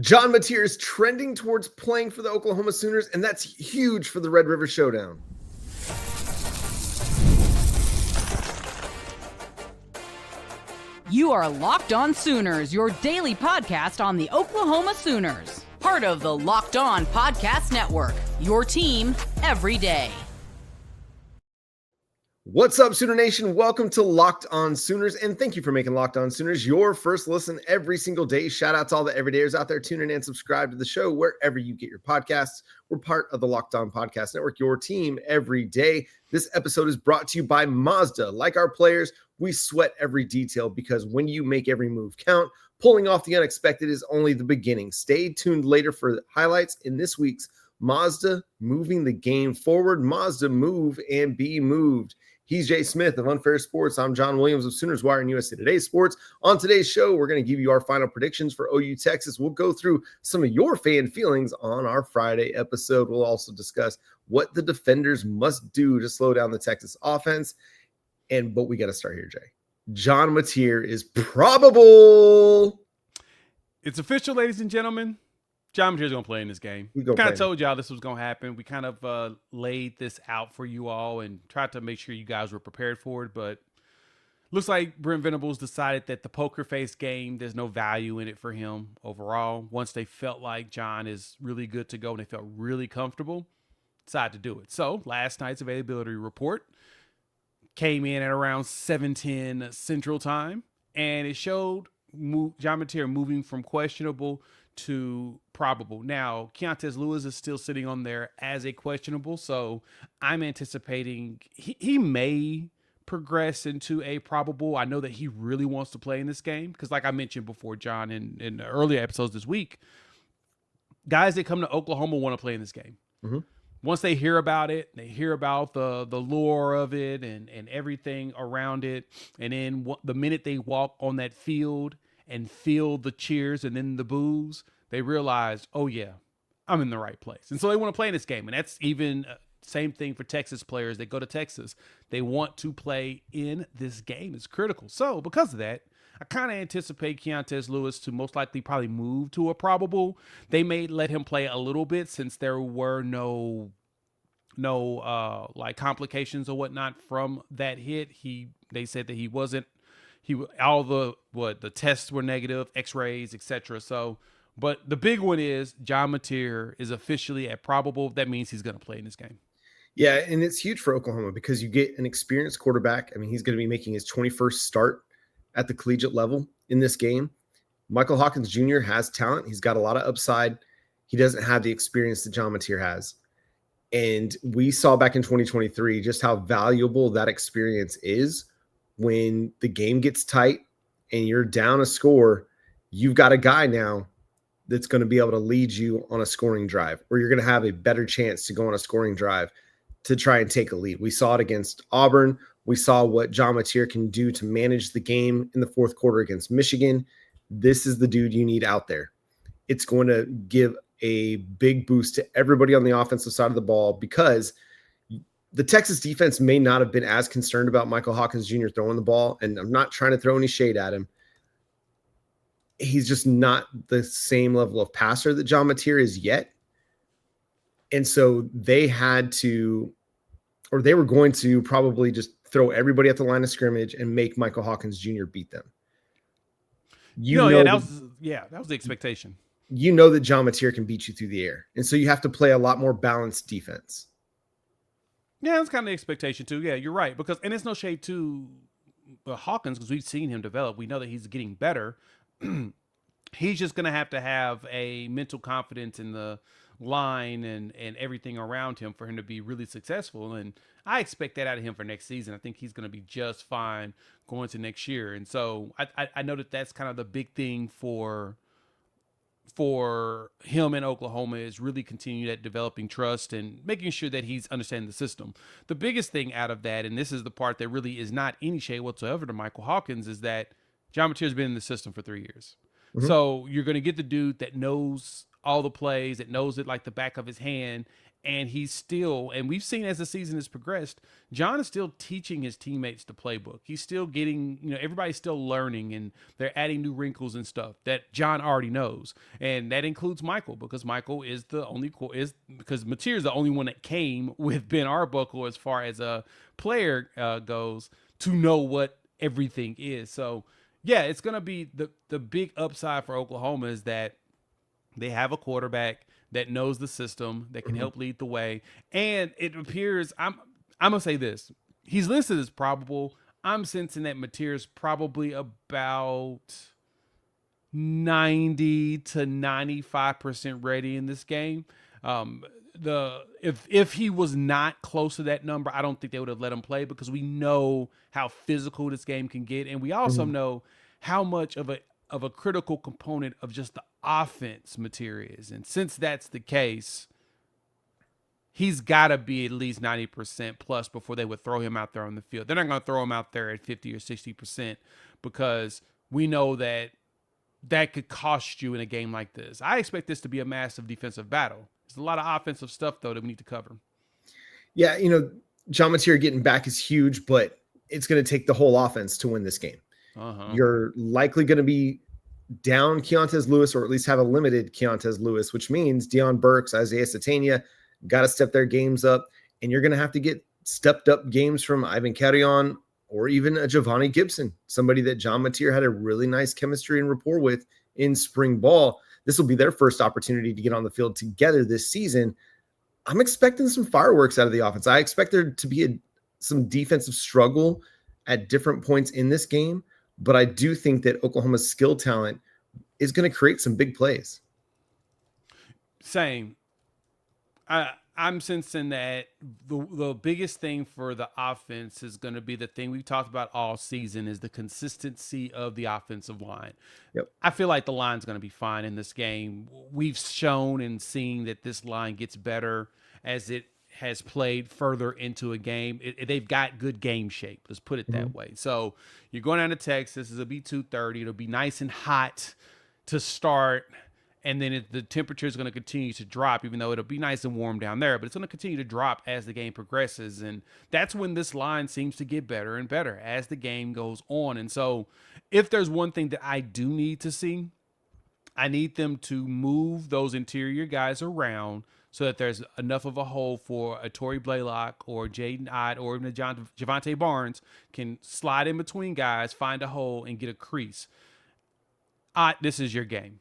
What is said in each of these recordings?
John Mateer is trending towards playing for the Oklahoma Sooners, and that's huge for the Red River Showdown. You are Locked On Sooners, your daily podcast on the Oklahoma Sooners. Part of the Locked On Podcast Network, your team every day. What's up, Sooner Nation? Welcome to Locked On Sooners, and thank you for making Locked On Sooners your first listen every single day. Shout out to all the everydayers out there tuning in and subscribe to the show wherever you get your podcasts. We're part of the Locked On Podcast Network, your team every day. This episode is brought to you by Mazda. Like our players, we sweat every detail because when you make every move count, pulling off the unexpected is only the beginning. Stay tuned later for highlights in this week's Mazda Moving the Game Forward. Mazda, move and be moved. He's Jay Smith of Unfair Sports. I'm John Williams of Sooners Wire and USA Today Sports. On today's show, we're going to give you our final predictions for OU Texas. We'll go through some of your fan feelings on our Friday episode. We'll also discuss what the defenders must do to slow down the Texas offense. But we got to start here, Jay. John Mateer is probable. It's official, ladies and gentlemen. John Mateer's going to play in this game. We kind of told y'all this was going to happen. We kind of laid this out for you all and tried to make sure you guys were prepared for it. But looks like Brent Venables decided that the poker face game, there's no value in it for him overall. Once they felt like John is really good to go and they felt really comfortable, decided to do it. So last night's availability report came in at around 7:10 Central Time, and it showed John Mateer moving from questionable to probable. Now, Keontae Lewis is still sitting on there as a questionable, so I'm anticipating he may progress into a probable. I know that he really wants to play in this game because, like I mentioned before, John, in the earlier episodes this week, guys that come to Oklahoma want to play in this game. Mm-hmm. Once they hear about it, they hear about the lore of it and everything around it, and then the minute they walk on that field and feel the cheers and then the boos, they realize, oh yeah, I'm in the right place. And so they want to play in this game. And that's even same thing for Texas players that go to Texas. They want to play in this game. It's critical. So because of that, I kind of anticipate Keontae Lewis to most likely probably move to a probable. They may let him play a little bit since there were no like complications or whatnot from that hit. They said that he wasn't. All the tests were negative, X-rays, etc. So, but the big one is John Mateer is officially at probable. That means he's going to play in this game. Yeah, and it's huge for Oklahoma because you get an experienced quarterback. I mean, he's going to be making his 21st start at the collegiate level in this game. Michael Hawkins Jr. has talent. He's got a lot of upside. He doesn't have the experience that John Mateer has. And we saw back in 2023 just how valuable that experience is. When the game gets tight and you're down a score, you've got a guy now that's going to be able to lead you on a scoring drive, or you're going to have a better chance to go on a scoring drive to try and take a lead. We saw it against Auburn. We saw what John Mateer can do to manage the game in the fourth quarter against Michigan. This is the dude you need out there. It's going to give a big boost to everybody on the offensive side of the ball because the Texas defense may not have been as concerned about Michael Hawkins Jr. throwing the ball, and I'm not trying to throw any shade at him. He's just not the same level of passer that John Mateer is yet. And so they had to, or they were going to probably just throw everybody at the line of scrimmage and make Michael Hawkins Jr. beat them. That was the expectation. You know that John Mateer can beat you through the air. And so you have to play a lot more balanced defense. Yeah, that's kind of the expectation too. Yeah, you're right. And it's no shade to Hawkins because we've seen him develop. We know that he's getting better. He's just going to have a mental confidence in the line and everything around him for him to be really successful. And I expect that out of him for next season. I think he's going to be just fine going to next year. And so I know that that's kind of the big thing for him in Oklahoma is really continue that developing trust and making sure that he's understanding the system. The biggest thing out of that, and this is the part that really is not any shade whatsoever to Michael Hawkins, is that John Mateer's been in the system for 3 years. Mm-hmm. So you're going to get the dude that knows all the plays, that knows it like the back of his hand. And he's still, and we've seen as the season has progressed, John is still teaching his teammates the playbook. He's still getting, everybody's still learning, and they're adding new wrinkles and stuff that John already knows. And that includes Michael, because Michael is because Mateer is the only one that came with Ben Arbuckle as far as a player goes to know what everything is. So yeah, it's going to be the big upside for Oklahoma is that they have a quarterback that knows the system, that can help lead the way. And it appears, I'm going to say this. He's listed as probable. I'm sensing that Mateer's probably about 90 to 95% ready in this game. If he was not close to that number, I don't think they would have let him play, because we know how physical this game can get. And we also know how much of a critical component of just the offense Mateer is. And since that's the case, he's got to be at least 90% plus before they would throw him out there on the field. They're not going to throw him out there at 50 or 60%, because we know that could cost you in a game like this. I expect this to be a massive defensive battle. There's a lot of offensive stuff, though, that we need to cover. Yeah, John Mateer getting back is huge, but it's going to take the whole offense to win this game. You're likely going to be down Keontez Lewis, or at least have a limited Keontez Lewis, which means Deion Burks, Isaiah Satania got to step their games up, and you're going to have to get stepped up games from Ivan Carrion or even a Giovanni Gibson, somebody that John Mateer had a really nice chemistry and rapport with in spring ball. This will be their first opportunity to get on the field together this season. I'm expecting some fireworks out of the offense. I expect there to be some defensive struggle at different points in this game, but I do think that Oklahoma's skill talent is going to create some big plays. Same. I'm sensing that the biggest thing for the offense is going to be the thing we've talked about all season, is the consistency of the offensive line. Yep. I feel like the line's going to be fine in this game. We've shown and seen that this line gets better as it has played further into a game. They've got good game shape. Let's put it that way. So you're going down to Texas. It'll be 2:30. It'll be nice and hot to start. And then the temperature is going to continue to drop, even though it'll be nice and warm down there. But it's going to continue to drop as the game progresses. And that's when this line seems to get better and better as the game goes on. And so if there's one thing that I do need to see, I need them to move those interior guys around so that there's enough of a hole for a Tory Blaylock or Jaydn Ott or even a Javante Barnes can slide in between guys, find a hole, and get a crease. Ott, this is your game.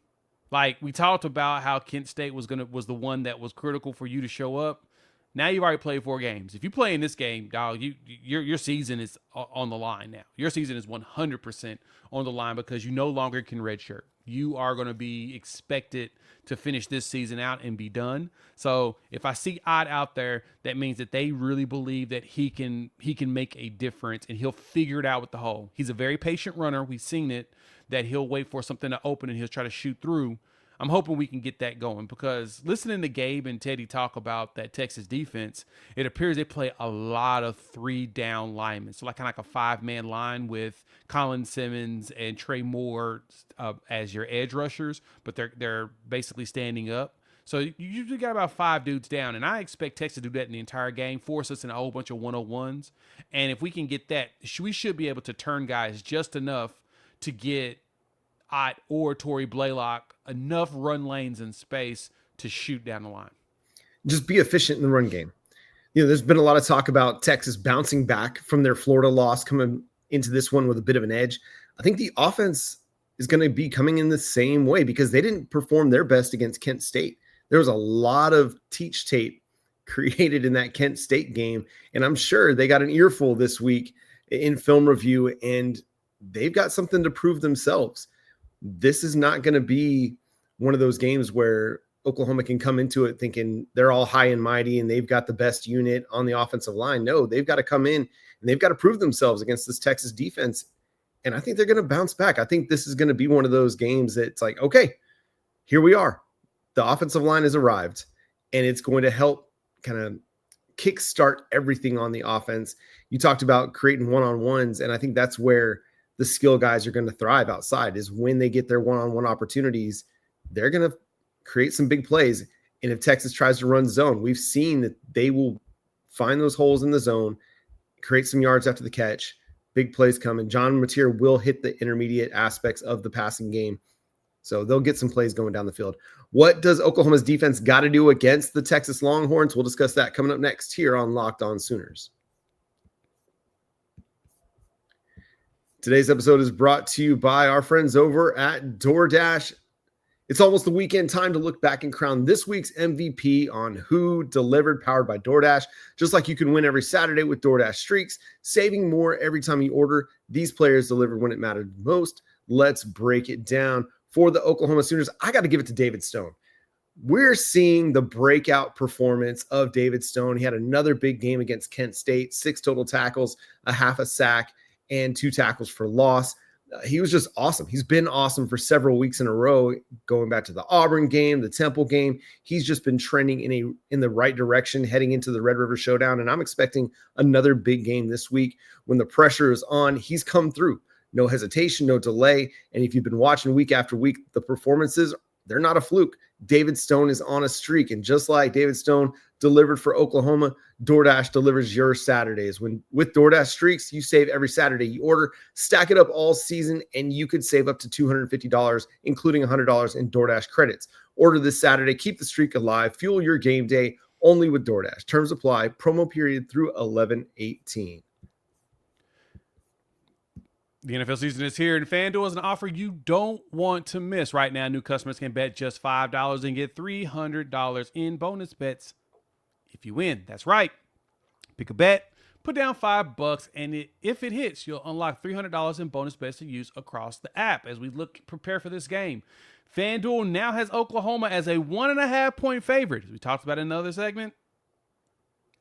Like we talked about how Kent State was the one that was critical for you to show up. Now you've already played 4 games. If you play in this game, dog, your season is on the line now. Your season is 100% on the line because you no longer can redshirt. You are going to be expected to finish this season out and be done. So if I see Ott out there, that means that they really believe that he can make a difference and he'll figure it out with the hole. He's a very patient runner. We've seen it, that he'll wait for something to open and he'll try to shoot through. I'm hoping we can get that going because listening to Gabe and Teddy talk about that Texas defense, it appears they play a lot of 3-down linemen. So like kind of like a 5-man line with Colin Simmons and Trey Moore as your edge rushers, but they're basically standing up. So you usually got about 5 dudes down, and I expect Texas to do that in the entire game, force us in a whole bunch of 101s. And if we can get that, we should be able to turn guys just enough to get Ott or Tory Blaylock enough run lanes and space to shoot down the line. Just be efficient in the run game. There's been a lot of talk about Texas bouncing back from their Florida loss, coming into this one with a bit of an edge. I think the offense is going to be coming in the same way because they didn't perform their best against Kent State. There was a lot of teach tape created in that Kent State game, and I'm sure they got an earful this week in film review, and they've got something to prove themselves. This is not going to be one of those games where Oklahoma can come into it thinking they're all high and mighty and they've got the best unit on the offensive line. No, they've got to come in and they've got to prove themselves against this Texas defense. And I think they're going to bounce back. I think this is going to be one of those games that's like, okay, here we are. The offensive line has arrived, and it's going to help kind of kickstart everything on the offense. You talked about creating one-on-ones, and I think that's where the skill guys are going to thrive outside, is when they get their one-on-one opportunities, they're going to create some big plays. And if Texas tries to run zone, we've seen that they will find those holes in the zone, create some yards after the catch, big plays coming. John Mateer will hit the intermediate aspects of the passing game. So they'll get some plays going down the field. What does Oklahoma's defense got to do against the Texas Longhorns? We'll discuss that coming up next here on Locked On Sooners. Today's episode is brought to you by our friends over at DoorDash. It's almost the weekend, time to look back and crown this week's MVP on Who Delivered, powered by DoorDash. Just like you can win every Saturday with DoorDash Streaks, saving more every time you order. These players delivered when it mattered most. Let's break it down. For the Oklahoma Sooners, I got to give it to David Stone. We're seeing the breakout performance of David Stone. He had another big game against Kent State, 6 total tackles, a half a sack, and 2 tackles for loss. He was just awesome. He's been awesome for several weeks in a row, going back to the Auburn game, the Temple game. He's just been trending in the right direction heading into the Red River Showdown, and I'm expecting another big game this week. When the pressure is on, he's come through. No hesitation, no delay. And if you've been watching week after week, the performances, they're not a fluke. David Stone is on a streak. And just like David Stone delivered for Oklahoma, DoorDash delivers your Saturdays. With DoorDash Streaks, you save every Saturday you order. Stack it up all season, and you could save up to $250, including $100 in DoorDash credits. Order this Saturday. Keep the streak alive. Fuel your game day only with DoorDash. Terms apply. Promo period through 11/18. The NFL season is here, and FanDuel is an offer you don't want to miss. Right now, new customers can bet just $5 and get $300 in bonus bets if you win. That's right. Pick a bet, put down $5, and if it hits, you'll unlock $300 in bonus bets to use across the app. As we prepare for this game, FanDuel now has Oklahoma as a 1.5-point favorite. As we talked about in another segment,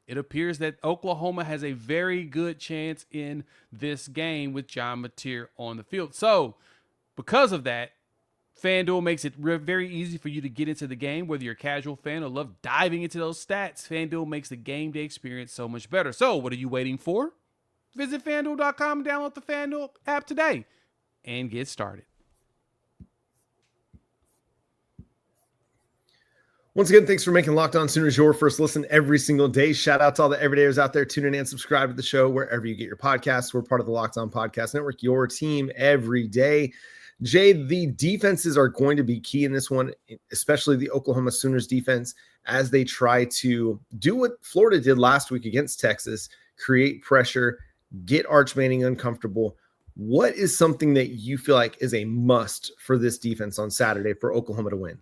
it appears that Oklahoma has a very good chance in this game with John Mateer on the field. So, because of that, FanDuel makes it very easy for you to get into the game, whether you're a casual fan or love diving into those stats. FanDuel makes the game day experience so much better. So, what are you waiting for? Visit FanDuel.com and download the FanDuel app today and get started. Once again, thanks for making Locked On Sooners your first listen every single day. Shout out to all the everydayers out there tuning in and subscribe to the show wherever you get your podcasts. We're part of the Locked On Podcast Network, your team every day. Jay, the defenses are going to be key in this one, especially the Oklahoma Sooners defense, as they try to do what Florida did last week against Texas, create pressure, get Arch Manning uncomfortable. What is something that you feel like is a must for this defense on Saturday for Oklahoma to win?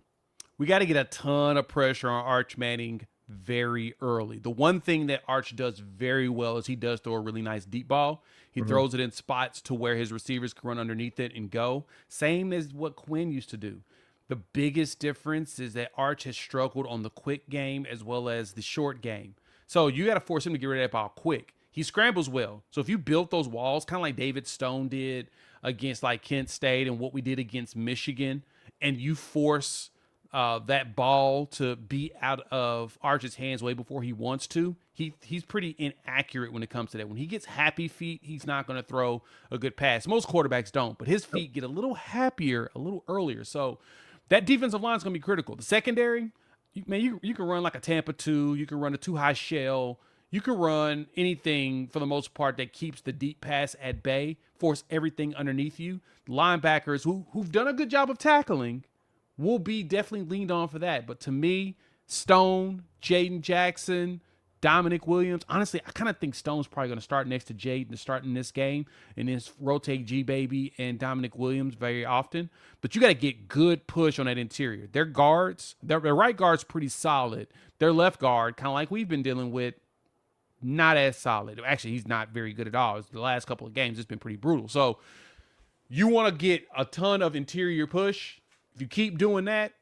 We got to get a ton of pressure on Arch Manning very early. The one thing that Arch does very well is he does throw a really nice deep ball. He throws it in spots to where his receivers can run underneath it and go. Same as what Quinn used to do. The biggest difference is that Arch has struggled on the quick game as well as the short game. So you got to force him to get rid of that ball quick. He scrambles well. So if you build those walls, kind of like David Stone did against like Kent State and what we did against Michigan, and you force that ball to be out of Arch's hands way before he wants to, he's pretty inaccurate when it comes to that. When he gets happy feet, he's not going to throw a good pass. Most quarterbacks don't, but his feet get a little happier a little earlier. So that defensive line is going to be critical. The secondary, you can run like a Tampa 2. You can run a too-high shell. You can run anything for the most part that keeps the deep pass at bay, force everything underneath you. Linebackers who've done a good job of tackling will be definitely leaned on for that. But to me, Stone, Jaydn Jackson, Dominic Williams, honestly, I kind of think Stone's probably going to start next to Jaydn to start in this game and then rotate G-Baby and Dominic Williams very often. But you got to get good push on that interior. Their guards, their right guard's pretty solid. Their left guard, kind of like we've been dealing with, not as solid. Actually, he's not very good at all. The last couple of games, it's been pretty brutal. So you want to get a ton of interior push. If you keep doing that,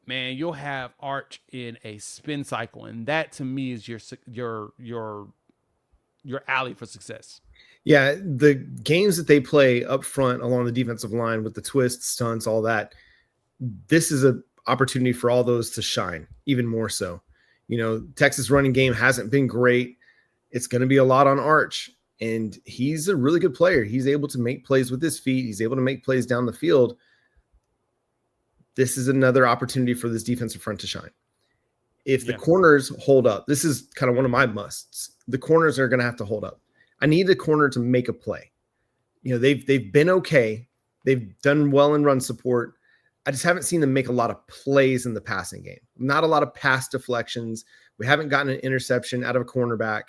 man, you'll have Arch in a spin cycle, and that to me is your alley for success. Yeah, the games that they play up front along the defensive line with the twists, stunts, all that, this is an opportunity for all those to shine even more so. You know, Texas running game hasn't been great. It's going to be a lot on Arch, and he's a really good player. He's able to make plays with his feet. He's able to make plays down the field. this is another opportunity for this defensive front to shine. If the corners hold up, this is kind of one of my musts. The corners are going to have to hold up. I need a corner to make a play. They've been okay. They've done well in run support. I just haven't seen them make a lot of plays in the passing game. Not a lot of pass deflections. We haven't gotten an interception out of a cornerback.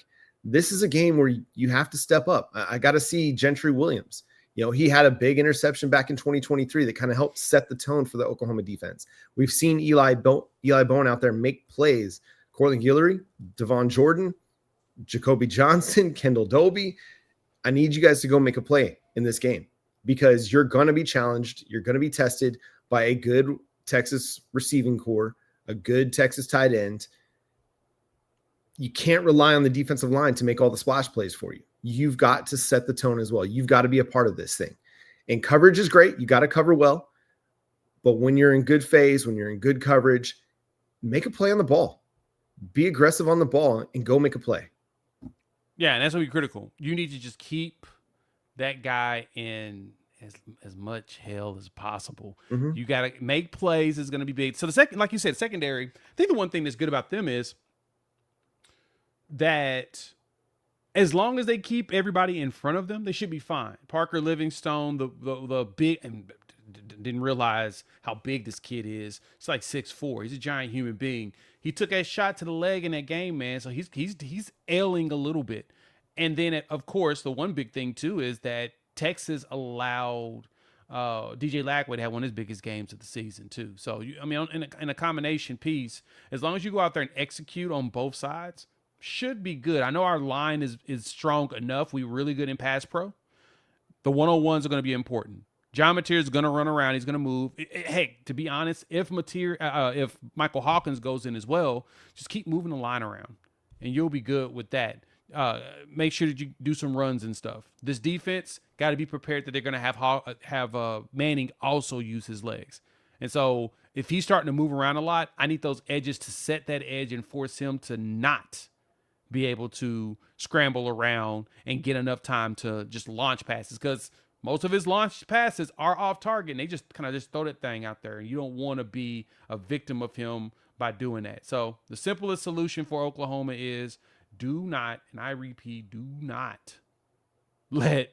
This is a game where you have to step up. I got to see Gentry Williams. He had a big interception back in 2023 that kind of helped set the tone for the Oklahoma defense. We've seen Eli Bone out there make plays. Cortland Guillory, Devon Jordan, Jacoby Johnson, Kendall Doby. I need you guys to go make a play in this game because you're going to be challenged. You're going to be tested by a good Texas receiving core, a good Texas tight end. You can't rely on the defensive line to make all the splash plays for you. You've got to set the tone as well. You've got to be a part of this thing. And coverage is great. You got to cover well. But when you're in good phase, when you're in good coverage, make a play on the ball. Be aggressive on the ball and go make a play. Yeah, and that's going to be critical. You need to just keep that guy in as much hell as possible. Mm-hmm. You got to make plays is going to be big. So the second, like you said, secondary, I think the one thing that's good about them is that as long as they keep everybody in front of them, they should be fine. Parker Livingstone, the big, and didn't realize how big this kid is. It's like 6'4". He's a giant human being. He took a shot to the leg in that game, man. So he's ailing a little bit. And then, of course, the one big thing too is that Texas allowed DJ Lackway to have one of his biggest games of the season too. So in a combination piece, as long as you go out there and execute on both sides, should be good. I know our line is strong enough. We're really good in pass pro. The 101s are going to be important. John Mateer is going to run around. He's going to move. Hey, to be honest, if Michael Hawkins goes in as well, just keep moving the line around, and you'll be good with that. Make sure that you do some runs and stuff. This defense got to be prepared that they're going to have Manning also use his legs. And so if he's starting to move around a lot, I need those edges to set that edge and force him to not be able to scramble around and get enough time to just launch passes, because most of his launch passes are off target and they just kind of just throw that thing out there, and you don't want to be a victim of him by doing that. So the simplest solution for Oklahoma is do not, and I repeat, do not let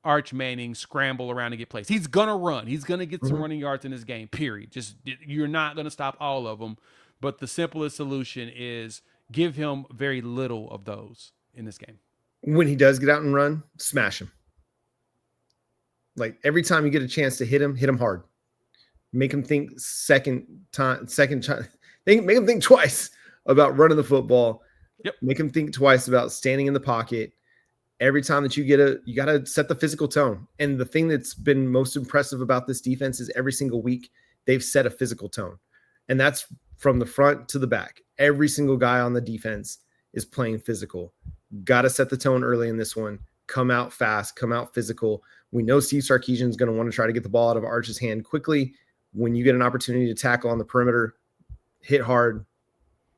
Arch Manning scramble around and get plays. He's going to run. He's going to get some running yards in this game, period. Just, you're not going to stop all of them. But the simplest solution is give him very little of those in this game. When he does get out and run, smash him. Like every time you get a chance to hit him hard. Make him think second time. Make him think twice about running the football. Yep. Make him think twice about standing in the pocket. Every time that you got to set the physical tone. And the thing that's been most impressive about this defense is every single week they've set a physical tone. And that's from the front to the back. Every single guy on the defense is playing physical. Got to set the tone early in this one. Come out fast, come out physical. We know Steve Sarkisian is going to want to try to get the ball out of Arch's hand quickly. When you get an opportunity to tackle on the perimeter, hit hard,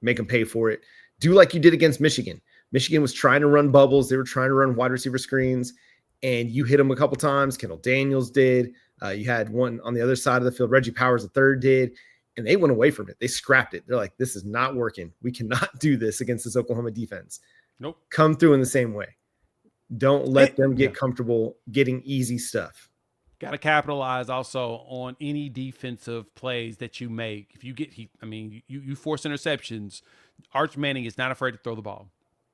make them pay for it. Do like you did against Michigan. Michigan was trying to run bubbles. They were trying to run wide receiver screens, and you hit them a couple times. Kendall Daniels did. You had one on the other side of the field. Reggie Powers, the third, did, and they went away from it. They scrapped it. They're like, this is not working. We cannot do this against this Oklahoma defense. Nope. Come through in the same way. Don't let them get comfortable getting easy stuff. Got to capitalize also on any defensive plays that you make. If you get, you force interceptions, Arch Manning is not afraid to throw the ball.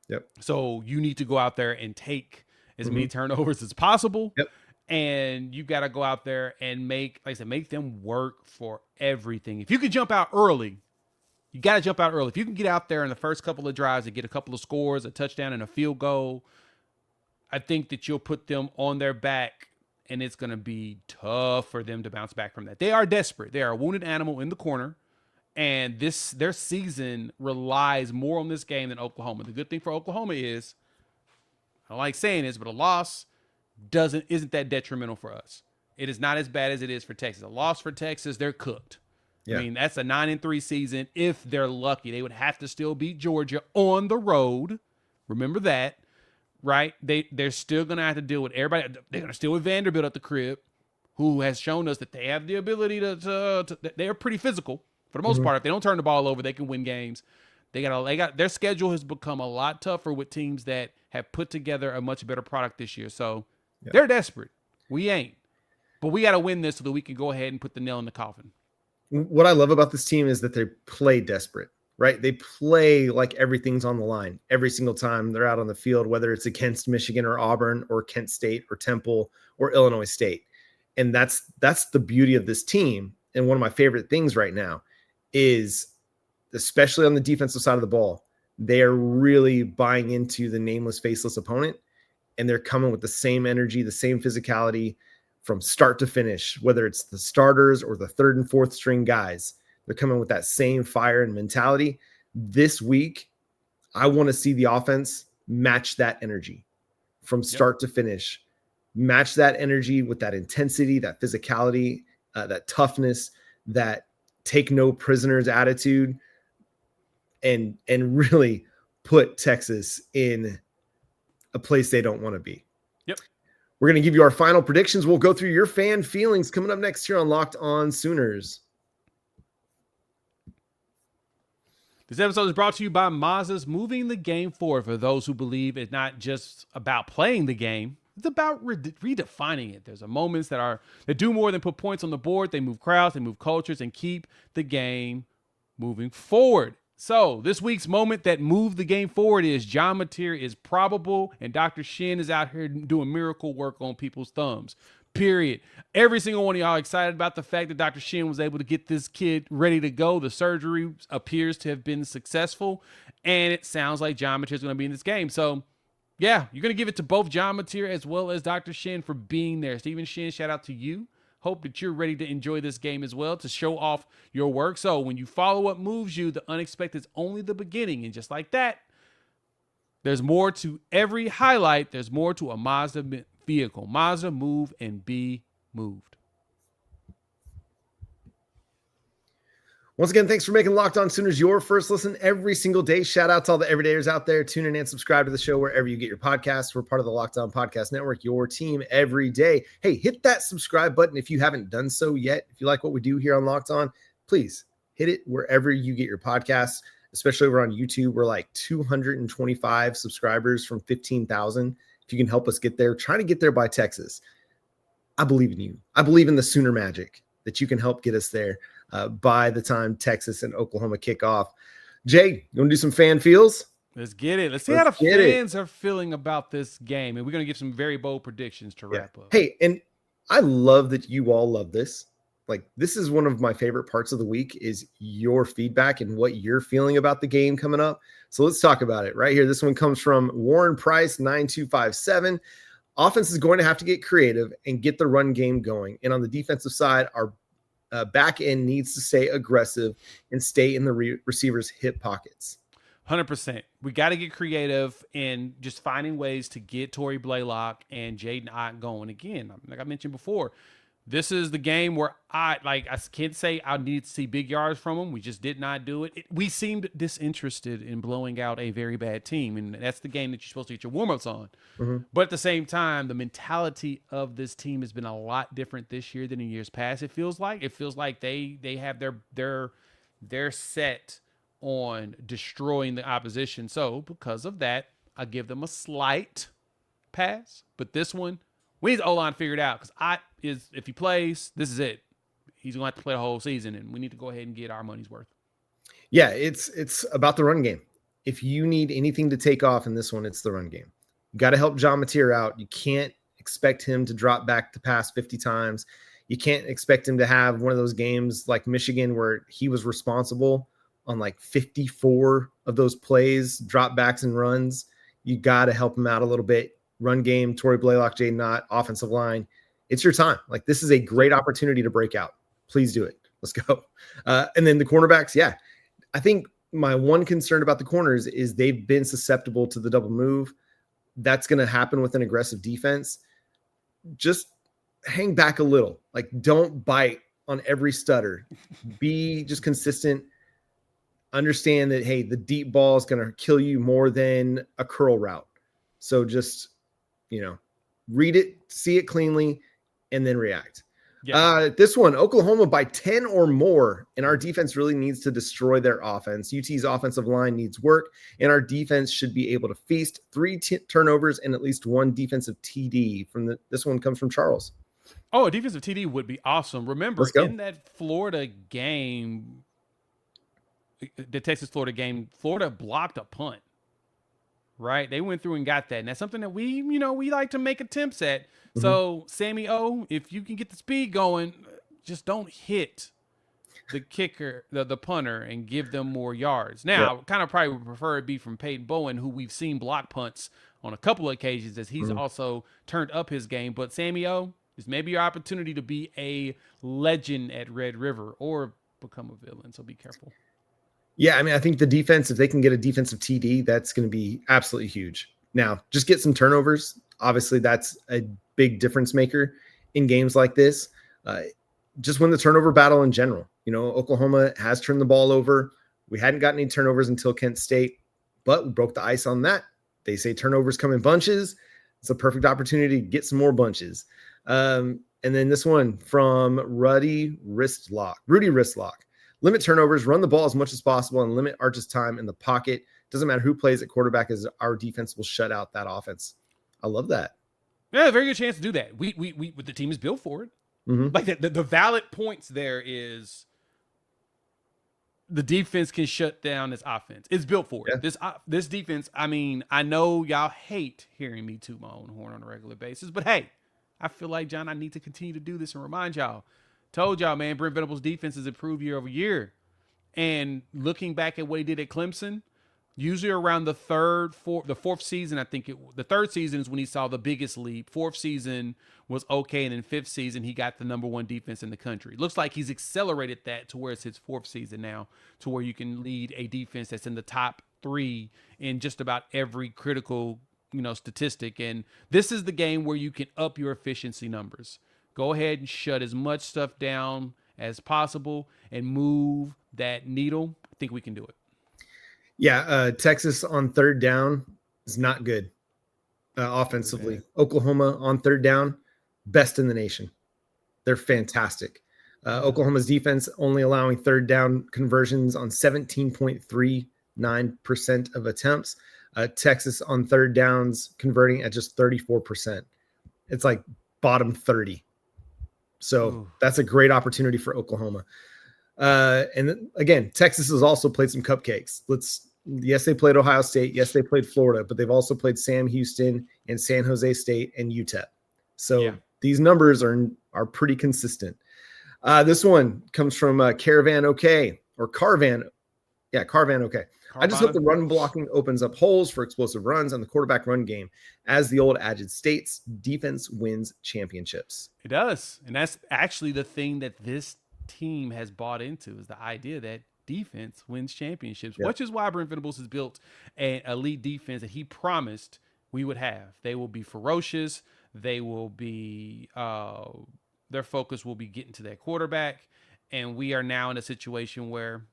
Yep. So you need to go out there and take as many turnovers as possible. Yep. And you got to go out there and make them work for everything. If you can jump out early, you got to jump out early. If you can get out there in the first couple of drives and get a couple of scores, a touchdown and a field goal, I think that you'll put them on their back, and it's going to be tough for them to bounce back from that. They are desperate. They are a wounded animal in the corner, and their season relies more on this game than Oklahoma. The good thing for Oklahoma is, I don't like saying this, but a loss isn't that detrimental for us. It is not as bad as it is for Texas. A loss for Texas, they're cooked. Yeah. I mean, that's a 9-3 season. If they're lucky, they would have to still beat Georgia on the road. Remember that. Right? They're still going to have to deal with everybody. They're going to still with Vanderbilt at the crib, who has shown us that they have the ability to they're pretty physical for the most part. If they don't turn the ball over, they can win games. They got their schedule has become a lot tougher with teams that have put together a much better product this year. So they're desperate. We ain't. But we got to win this so that we can go ahead and put the nail in the coffin. What I love about this team is that they play desperate, right? They play like everything's on the line every single time they're out on the field, whether it's against Michigan or Auburn or Kent State or Temple or Illinois State. And that's the beauty of this team. And one of my favorite things right now is, especially on the defensive side of the ball, they are really buying into the nameless, faceless opponent, and they're coming with the same energy, the same physicality from start to finish, whether it's the starters or the third and fourth string guys. They're coming with that same fire and mentality. This week, I want to see the offense match that energy from start to finish, match that energy with that intensity, that physicality, that toughness, that take no prisoners attitude, and really put Texas in a place they don't want to be. Yep. We're going to give you our final predictions. We'll go through your fan feelings coming up next here on Locked On Sooners. This episode is brought to you by Mazda's, moving the game forward for those who believe it's not just about playing the game. It's about redefining it. There's moments that do more than put points on the board. They move crowds, they move cultures, and keep the game moving forward. So this week's moment that moved the game forward is John Mateer is probable, and Dr. Shin is out here doing miracle work on people's thumbs. Period. Every single one of y'all excited about the fact that Dr. Shin was able to get this kid ready to go. The surgery appears to have been successful, and it sounds like John Mateer is going to be in this game. So, yeah, you're going to give it to both John Mateer as well as Dr. Shin for being there. Stephen Shin, shout out to you. Hope that you're ready to enjoy this game as well, to show off your work. So when you follow what moves you, the unexpected is only the beginning. And just like that, there's more to every highlight. There's more to a Mazda vehicle. Mazda, move and be moved. Once again, thanks for making Locked On Sooners your first listen every single day. Shout out to all the everydayers out there. Tune in and subscribe to the show wherever you get your podcasts. We're part of the Locked On Podcast Network, your team every day. Hey, hit that subscribe button if you haven't done so yet. If you like what we do here on Locked On, please hit it wherever you get your podcasts, especially over on YouTube. We're like 225 subscribers from 15,000. If you can help us get there, trying to get there by Texas. I believe in you. I believe in the Sooner magic that you can help get us there. By the time Texas and Oklahoma kick off. Jay, you want to do some fan feels? Let's get it. Let's see how the fans are feeling about this game. And we're going to give some very bold predictions to wrap up. Hey, and I love that you all love this. Like, this is one of my favorite parts of the week is your feedback and what you're feeling about the game coming up. So let's talk about it right here. This one comes from Warren Price, 9257. Offense is going to have to get creative and get the run game going. And on the defensive side, our back end needs to stay aggressive and stay in the receiver's hip pockets. 100%. We got to get creative in just finding ways to get Tory, Blaylock, and Jaydn going. Again, like I mentioned before, this is the game where I can't say I need to see big yards from them. We just did not do it. We seemed disinterested in blowing out a very bad team, and that's the game that you're supposed to get your warm-ups on. Mm-hmm. But at the same time, the mentality of this team has been a lot different this year than in years past. It feels like they have their set on destroying the opposition. So because of that, I give them a slight pass. But this one, we need the O-line figured out because if he plays, this is it. He's going to have to play the whole season, and we need to go ahead and get our money's worth. Yeah, it's about the run game. If you need anything to take off in this one, it's the run game. You got to help John Mateer out. You can't expect him to drop back to pass 50 times. You can't expect him to have one of those games like Michigan where he was responsible on like 54 of those plays, drop backs and runs. You got to help him out a little bit. Run game, Tory, Blaylock, Jaydn, offensive line. It's your time. Like, this is a great opportunity to break out. Please do it. Let's go. And then the cornerbacks. Yeah. I think my one concern about the corners is they've been susceptible to the double move. That's going to happen with an aggressive defense. Just hang back a little. Like, don't bite on every stutter. Be just consistent. Understand that, hey, the deep ball is going to kill you more than a curl route. So just, read it, see it cleanly, and then react. Yeah. This one, Oklahoma by 10 or more, and our defense really needs to destroy their offense. UT's offensive line needs work, and our defense should be able to feast 3 turnovers and at least 1 defensive TD. This one comes from Charles. Oh, a defensive TD would be awesome. Remember, in that Florida game, the Texas-Florida game, Florida blocked a punt, right? They went through and got that, and that's something that we like to make attempts at. Mm-hmm. So, Sammy O, if you can get the speed going, just don't hit the kicker, the punter, and give them more yards. Now, kind of probably would prefer it be from Peyton Bowen, who we've seen block punts on a couple of occasions as he's also turned up his game. But Sammy O, this may be your opportunity to be a legend at Red River or become a villain, so be careful. Yeah, I mean, I think the defense, if they can get a defensive TD, that's going to be absolutely huge. Now, just get some turnovers. Obviously, that's a big difference maker in games like this. Just win the turnover battle in general. Oklahoma has turned the ball over. We hadn't gotten any turnovers until Kent State, but we broke the ice on that. They say turnovers come in bunches. It's a perfect opportunity to get some more bunches. And then this one from Rudy Wristlock. Limit turnovers, run the ball as much as possible, and limit Arch's time in the pocket. Doesn't matter who plays at quarterback, as our defense will shut out that offense. I love that. Yeah, very good chance to do that. We the team is built for it. Mm-hmm. Like the valid points there is the defense can shut down this offense. It's built for it. This defense, I mean, I know y'all hate hearing me toot my own horn on a regular basis, but hey, I feel like, John, I need to continue to do this and remind y'all. Told y'all, man, Brent Venables' defense has improved year over year. And looking back at what he did at Clemson, usually around the fourth season, the third season is when he saw the biggest leap. Fourth season was okay, and then fifth season, he got the number 1 defense in the country. Looks like he's accelerated that to where it's his fourth season now, to where you can lead a defense that's in the top 3 in just about every critical statistic. And this is the game where you can up your efficiency numbers. Go ahead and shut as much stuff down as possible and move that needle. I think we can do it. Yeah, Texas on third down is not good offensively. Yeah. Oklahoma on third down, best in the nation. They're fantastic. Oklahoma's defense only allowing third down conversions on 17.39% of attempts. Texas on third downs converting at just 34%. It's like bottom 30. So that's a great opportunity for Oklahoma. And then, again, Texas has also played some cupcakes. Yes, they played Ohio State. Yes, they played Florida, but they've also played Sam Houston and San Jose State and UTEP. So these numbers are pretty consistent. This one comes from Caravan OK or Carvan. Yeah, Carvan OK. I just hope the run blocking opens up holes for explosive runs on the quarterback run game. As the old adage states, defense wins championships. It does. And that's actually the thing that this team has bought into, is the idea that defense wins championships, which is why Brent Venables has built an elite defense that he promised we would have. They will be ferocious. They will be their focus will be getting to that quarterback. And we are now in a situation where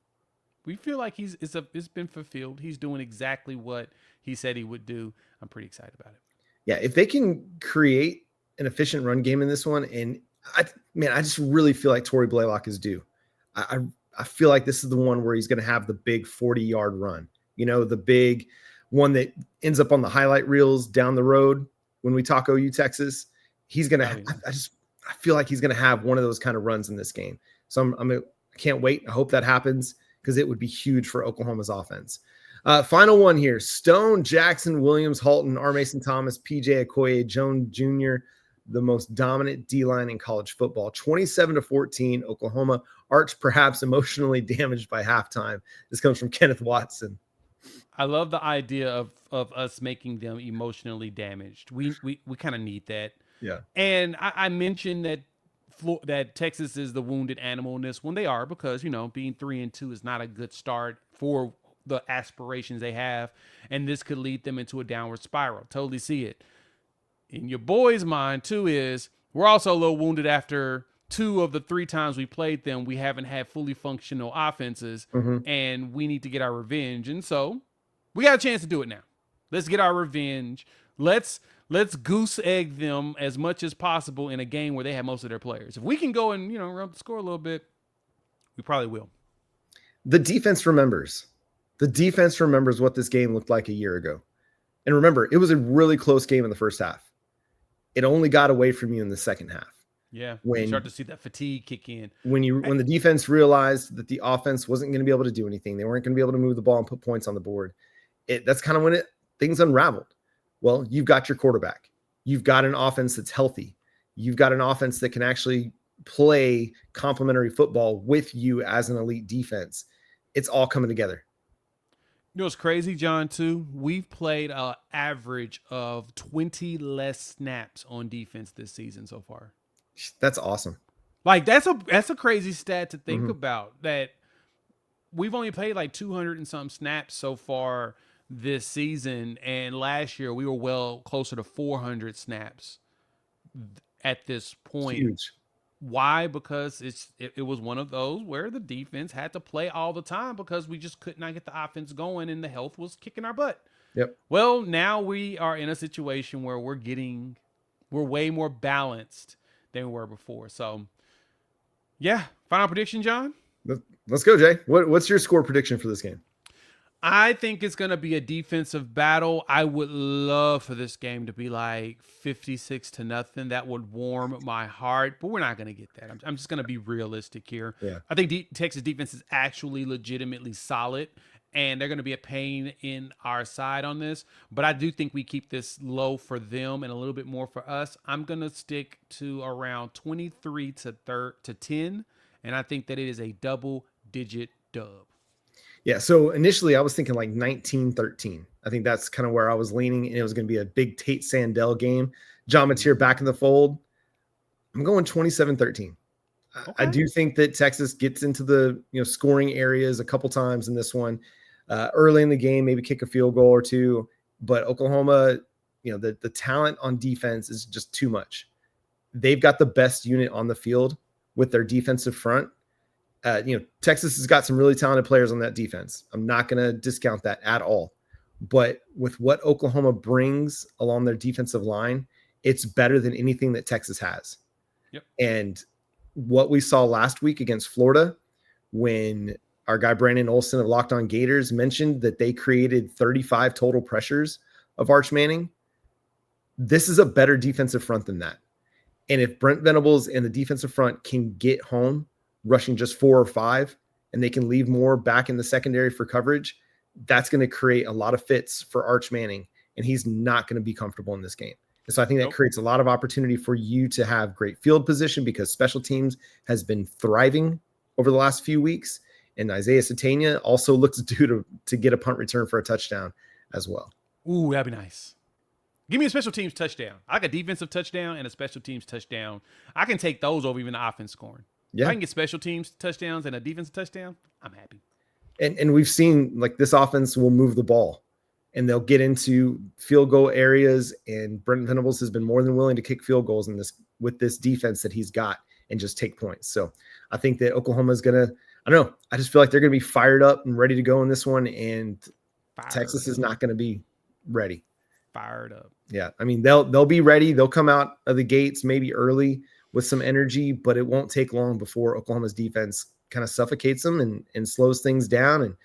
we feel like it's been fulfilled. He's doing exactly what he said he would do. I'm pretty excited about it. Yeah, if they can create an efficient run game in this one, and I just really feel like Tory Blaylock is due. I feel like this is the one where he's going to have the big 40-yard run. The big one that ends up on the highlight reels down the road when we talk OU Texas. He's going to. I feel like he's going to have one of those kind of runs in this game. So I can't wait. I hope that happens, because it would be huge for Oklahoma's offense. Final one here. Stone, Jackson, Williams, Halton, R. Mason Thomas, PJ Okoye, Jones Jr., the most dominant D-line in college football. 27-14, Oklahoma. Arch perhaps emotionally damaged by halftime. This comes from Kenneth Watson. I love the idea of us making them emotionally damaged. We kind of need that. Yeah. And I mentioned that Texas is the wounded animal in this one. They are, because, being 3-2 is not a good start for the aspirations they have. And this could lead them into a downward spiral. Totally see it. In your boys' mind, too, is we're also a little wounded after 2 of the 3 times we played them. We haven't had fully functional offenses, and we need to get our revenge. And so we got a chance to do it now. Let's get our revenge. Let's let's goose egg them as much as possible in a game where they have most of their players. If we can go and, run up the score a little bit, we probably will. The defense remembers. The defense remembers what this game looked like a year ago. And remember, it was a really close game in the first half. It only got away from you in the second half. Yeah, when you start to see that fatigue kick in. When the defense realized that the offense wasn't going to be able to do anything, they weren't going to be able to move the ball and put points on the board. That's kind of when things unraveled. Well, you've got your quarterback. You've got an offense that's healthy. You've got an offense that can actually play complementary football with you as an elite defense. It's all coming together. You know what's crazy, John, too? We've played an average of 20 less snaps on defense this season so far. That's awesome. Like, that's a crazy stat to think about, that we've only played like 200 and some snaps so far this season. And last year we were well closer to 400 snaps at this point. Huge. Why? Because it was one of those where the defense had to play all the time because we just could not get the offense going and the health was kicking our butt. Yep. Well, now we are in a situation where we're way more balanced than we were before. So, yeah. Final prediction, John? Let's go, Jay. What's your score prediction for this game? I think it's going to be a defensive battle. I would love for this game to be like 56-0. That would warm my heart, but we're not going to get that. I'm just going to be realistic here. Yeah. I think Texas defense is actually legitimately solid, and they're going to be a pain in our side on this. But I do think we keep this low for them and a little bit more for us. I'm going to stick to around 23-10, and I think that it is a double-digit dub. Yeah, so initially I was thinking like 19-13. I think that's kind of where I was leaning, and it was going to be a big Tate Sandell game. John Mateer back in the fold. I'm going 27-13. Okay. I do think that Texas gets into the scoring areas a couple times in this one. Early in the game, maybe kick a field goal or two. But Oklahoma, the talent on defense is just too much. They've got the best unit on the field with their defensive front. Texas has got some really talented players on that defense. I'm not going to discount that at all. But with what Oklahoma brings along their defensive line, it's better than anything that Texas has. Yep. And what we saw last week against Florida, when our guy Brandon Olson of Locked On Gators mentioned that they created 35 total pressures of Arch Manning, this is a better defensive front than that. And if Brent Venables and the defensive front can get home rushing just 4 or 5, and they can leave more back in the secondary for coverage, that's going to create a lot of fits for Arch Manning, and he's not going to be comfortable in this game. And so I think that creates a lot of opportunity for you to have great field position, because special teams has been thriving over the last few weeks, and Isaiah Satania also looks due to get a punt return for a touchdown as well. Ooh, that'd be nice. Give me a special teams touchdown. I like a defensive touchdown and a special teams touchdown. I can take those over even the offense scoring. Yeah. If I can get special teams touchdowns and a defensive touchdown, I'm happy. And we've seen like this offense will move the ball, and they'll get into field goal areas, and Brent Venables has been more than willing to kick field goals with this defense that he's got and just take points. So I think that Oklahoma is going to, I don't know, I just feel like they're going to be fired up and ready to go in this one, and Texas is not going to be ready. Fired up. Yeah. I mean, they'll be ready. They'll come out of the gates maybe early with some energy, but it won't take long before Oklahoma's defense kind of suffocates them and slows things down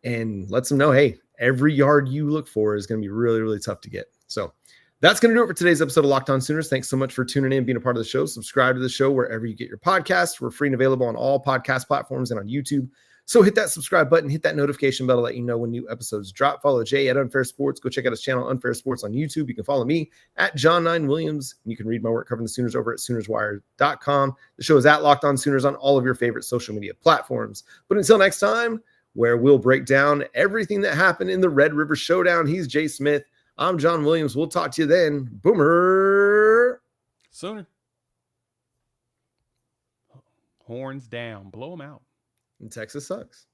and lets them know, hey, every yard you look for is going to be really, really tough to get. So that's going to do it for today's episode of Locked On Sooners. Thanks so much for tuning in and being a part of the show. Subscribe to the show wherever you get your podcasts. We're free and available on all podcast platforms and on YouTube. So hit that subscribe button, hit that notification bell to let you know when new episodes drop. Follow Jay at Unfair Sports. Go check out his channel, Unfair Sports, on YouTube. You can follow me at John9Williams. And you can read my work covering the Sooners over at SoonersWire.com. The show is at Locked On Sooners on all of your favorite social media platforms. But until next time, where we'll break down everything that happened in the Red River Showdown, he's Jay Smith. I'm John Williams. We'll talk to you then. Boomer. Sooner. Horns down. Blow them out. And Texas sucks.